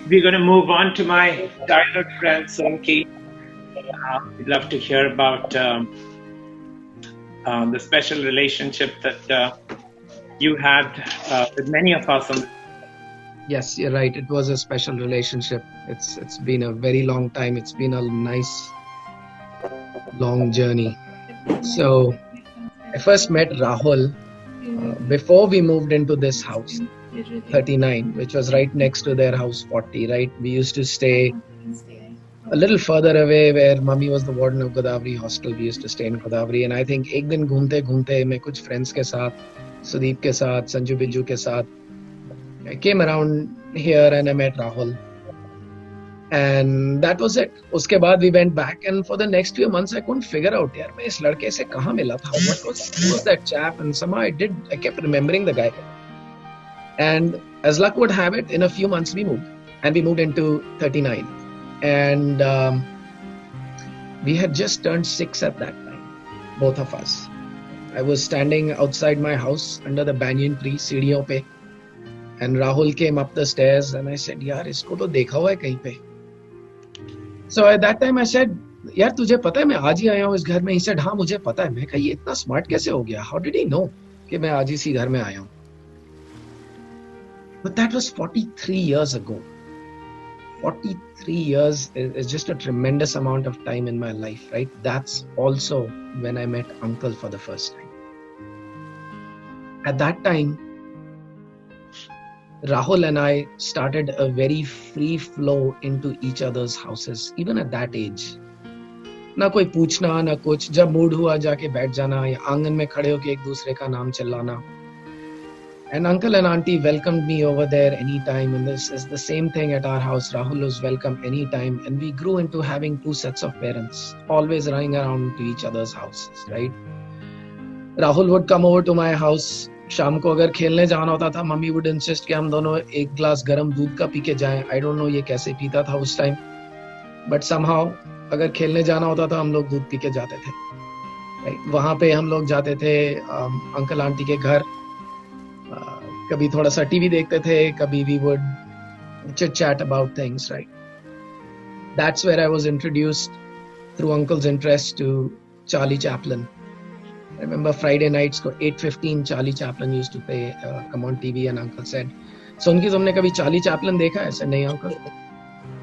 we're going to move on to my childhood friend, Sonki. We'd love to hear about the special relationship that you had with many of us. Yes, you're right. It was a special relationship. It's been a very long time. It's been a nice long journey. So I first met Rahul before we moved into this house, 39, which was right next to their house, 40, right? We used to stay a little further away where mummy was the warden of Godavari hostel. We used to stay in Godavari. And I think एक दिन घूमते घूमते मैं कुछ friends के साथ, सुदीप के साथ, संजू बिज्जू के साथ, I came around here and I met Rahul. And that was it. उसके बाद we went back, and for the next few months I couldn't figure out यार मैं इस लड़के से कहाँ मिला था? Who was that chap? And somehow I kept remembering the guy. And as luck would have it, in a few months we moved, and we moved into 39. And we had just turned 6 at that time, both of us. I was standing outside my house under the banyan tree, सीढ़ियों पे, and Rahul came up the stairs, and I said, यार इसको तो देखा हुआ है कहीं पे. So at that time I said, यार तुझे पता है मैं आज ही आया हूँ इस घर में? He said, हाँ मुझे पता है. मैं कहा ये इतना स्मार्ट कैसे हो गया? How did he know कि मैं आज इसी घर में आया हूँ? But that was 43 years ago. 43 years is just a tremendous amount of time in my life, right? That's also when I met Uncle for the first time. At that time, Rahul and I started a very free flow into each other's houses, even at that age. ना कोई पूछना ना कुछ, जब mood हुआ जाके बैठ जाना या आंगन में खड़े होके एक दूसरे का नाम चिल्लाना. And uncle and auntie welcomed me over there anytime, and this is the same thing at our house. Rahul was welcome anytime, and we grew into having 2 sets of parents, always running around to each other's houses, right? Rahul would come over to my house. शाम को अगर खेलने जाना होता था, mummy would insist कि हम दोनों एक ग्लास गरम दूध का पी के जाएं. I don't know ये कैसे पीता था उस टाइम, but somehow अगर खेलने जाना होता था हम लोग दूध पी के जाते थे. Right? वहाँ पे हम लोग जाते थे अंकल आंटी के घर. कभी थोड़ा सा टीवी देखते थे, कभी we would chit chat about things, right? That's where I was introduced through uncle's interest to Charlie Chaplin. I remember Friday nights को 8:15 Charlie Chaplin used to play come on TV, and uncle said, "Sonki तुमने कभी Charlie Chaplin देखा है?" I said, "नहीं uncle."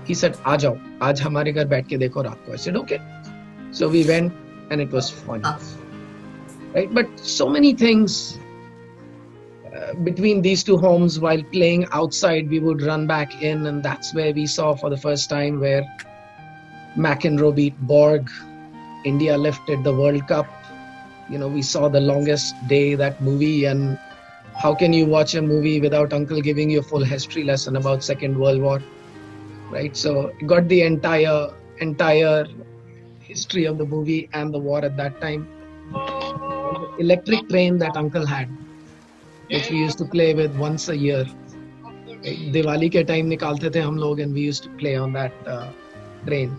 He said, "आ जाओ, आज हमारे घर बैठ के देखो रात को." I said, "Okay." So we went, and it was fun, right? But so many things between these two homes. While playing outside, we would run back in, and that's where we saw for the first time where McEnroe beat Borg. India lifted the World Cup. You know, we saw The Longest Day, that movie, and how can you watch a movie without uncle giving you a full history lesson about Second World War, right? So you got the entire history of the movie and the war at that time. The electric train that uncle had, which we used to play with once a year. Diwali ke time nikalते थे हम लोग, and we used to play on that train.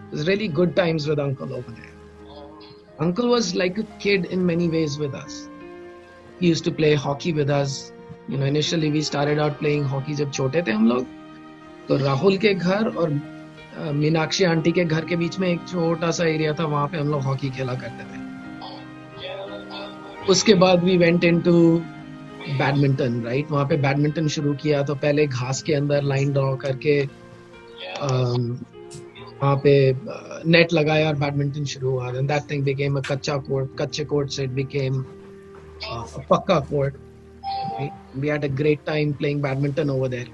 It was really good times with uncle over there. Uncle was like a kid in many ways with us. He used to play hockey with us. You know, initially we started out playing hockey जब छोटे थे हम लोग. तो राहुल के घर और Meenakshi aunty के घर के बीच में एक छोटा सा एरिया था, वहाँ पे हम लोग हॉकी खेला करते थे. उसके बाद we went into badminton, right? वहाँ पे बैडमिंटन शुरू किया. तो पहले घास के अंदर लाइन ड्रॉ करके वहाँ पे नेट लगाया और बैडमिंटन शुरू हुआ. And that thing became a कच्चे कोर्ट से it became a पक्का court. Right? We had a great time playing badminton over there.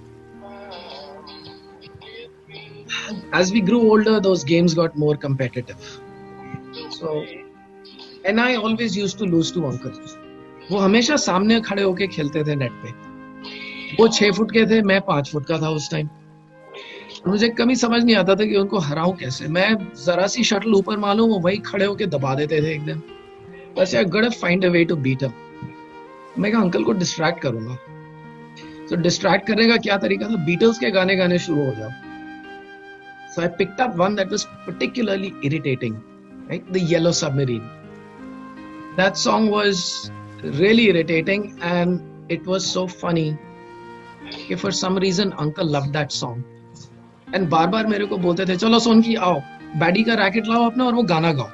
As we grew older, those games got more competitive. So, and I always used to lose to uncle. वो हमेशा सामने खड़े होके खेलते थे net पे. वो 6 फुट के थे, मैं 5 फुट का था उस टाइम. मुझे कभी समझ नहीं आता था कि उनको हराऊं कैसे. मैं जरा सी शटल ऊपर मालूम, वो वही खड़े होके दबा देते थे एकदम. बस I got to find a way to beat him. मैं कहा अंकल को डिस्ट्रैक्ट करूंगा. तो डिस्ट्रैक्ट करने का क्या तरीका था? बीटल्स के गाने गाने शुरू हो जाओ. So I picked up one that was particularly irritating, right? The Yellow Submarine. That song was really irritating, and it was so funny. For some reason, uncle loved that song. And बार बार मेरे को बोलते थे चलो सोनकी आओ, baddie का racket लाओ अपना और वो गाना गाओ।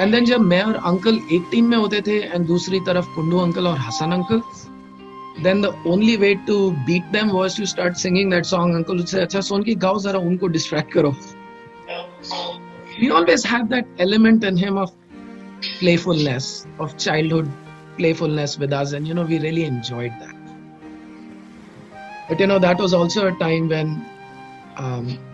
एंड देन जब मैं और अंकल एक टीम में होते थे एंड दूसरी तरफ कुंडू अंकल और Hasan uncle, then the only way to beat them was to start singing that song. Uncle would say, अच्छा सोनकी गाओ जरा, उनको distract करो. We always had that element in him of playfulness, of childhood playfulness with us, and we really enjoyed that. But that was also a time when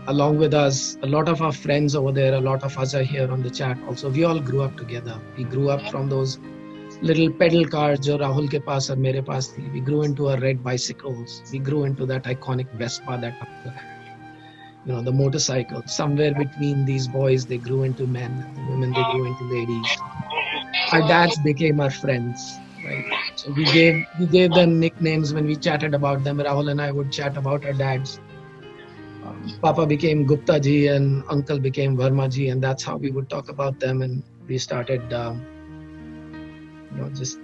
along with us, a lot of our friends over there, a lot of us are here on the chat also, we all grew up together. We grew up from those little pedal cars जो राहुल के पास और मेरे पास थी. We grew into our red bicycles. We grew into that iconic Vespa that uncle had. The motorcycle. Somewhere between these boys, they grew into men. The women, they grew into ladies. Our dads became our friends, right? So we gave them nicknames when we chatted about them. Rahul and I would chat about our dads. Papa became Gupta ji and Uncle became Verma ji, and that's how we would talk about them. And we started just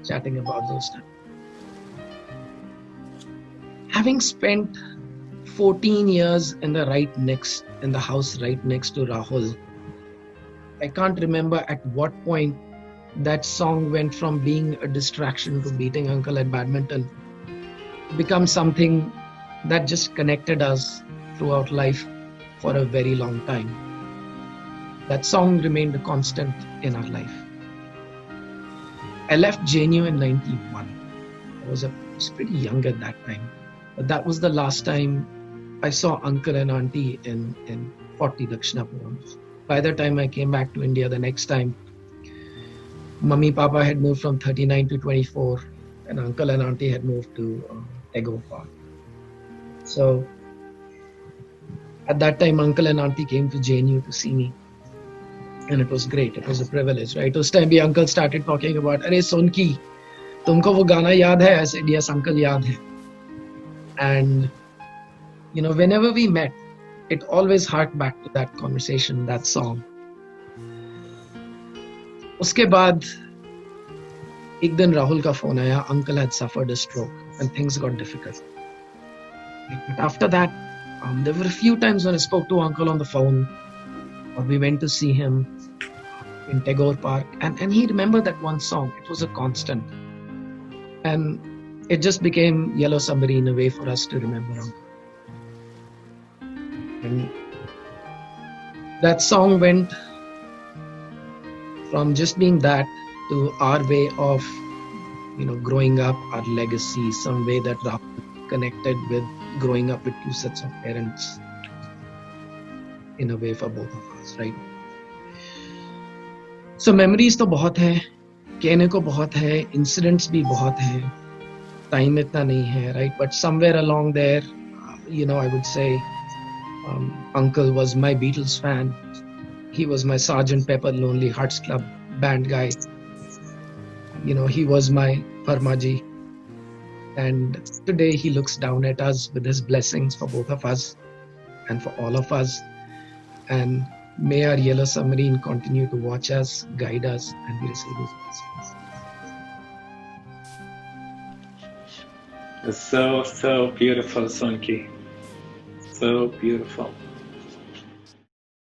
chatting about those times. Having spent 14 years in the house right next to Rahul, I can't remember at what point that song went from being a distraction to beating Uncle at badminton, become something that just connected us throughout life for a very long time. That song remained a constant in our life. I left JNU in 91. I was pretty young at that time. But that was the last time I saw Uncle and Auntie in 40 Dakshinapuram. By the time I came back to India the next time, Mummy Papa had moved from 39 to 24, and Uncle and Auntie had moved to Tagore Park. So at that time, Uncle and Auntie came to JNU to see me. And it was great. It was a privilege, right? Uss time bhi Uncle started talking about, "Arey Sonki, tumko wo gana yaad hai?" I said, "Yes, Uncle, yaad hai." And whenever we met, it always harked back to that conversation, that song. Uske baad, ek din Rahul ka phone aaya. Uncle had suffered a stroke and things got difficult. But after that, there were a few times when I spoke to Uncle on the phone, or we went to see him in Tagore Park, and he remembered that one song. It was a constant. And it just became Yellow Submarine, a way for us to remember Uncle. And that song went from just being that to our way of, growing up, our legacy, some way that Rahul connected with growing up with two sets of parents in a way for both of us, right? So memories तो बहुत है, कहने को बहुत है, incidents भी बहुत है, time इतना नहीं है, right? But somewhere along there, I would say, Uncle was my Beatles fan. He was my Sgt. Pepper Lonely Hearts Club Band guy. He was my Verma-ji. And today he looks down at us with his blessings for both of us and for all of us. And may our Yellow Submarine continue to watch us, guide us, and we receive his blessings. It's so beautiful, Sonki. So beautiful.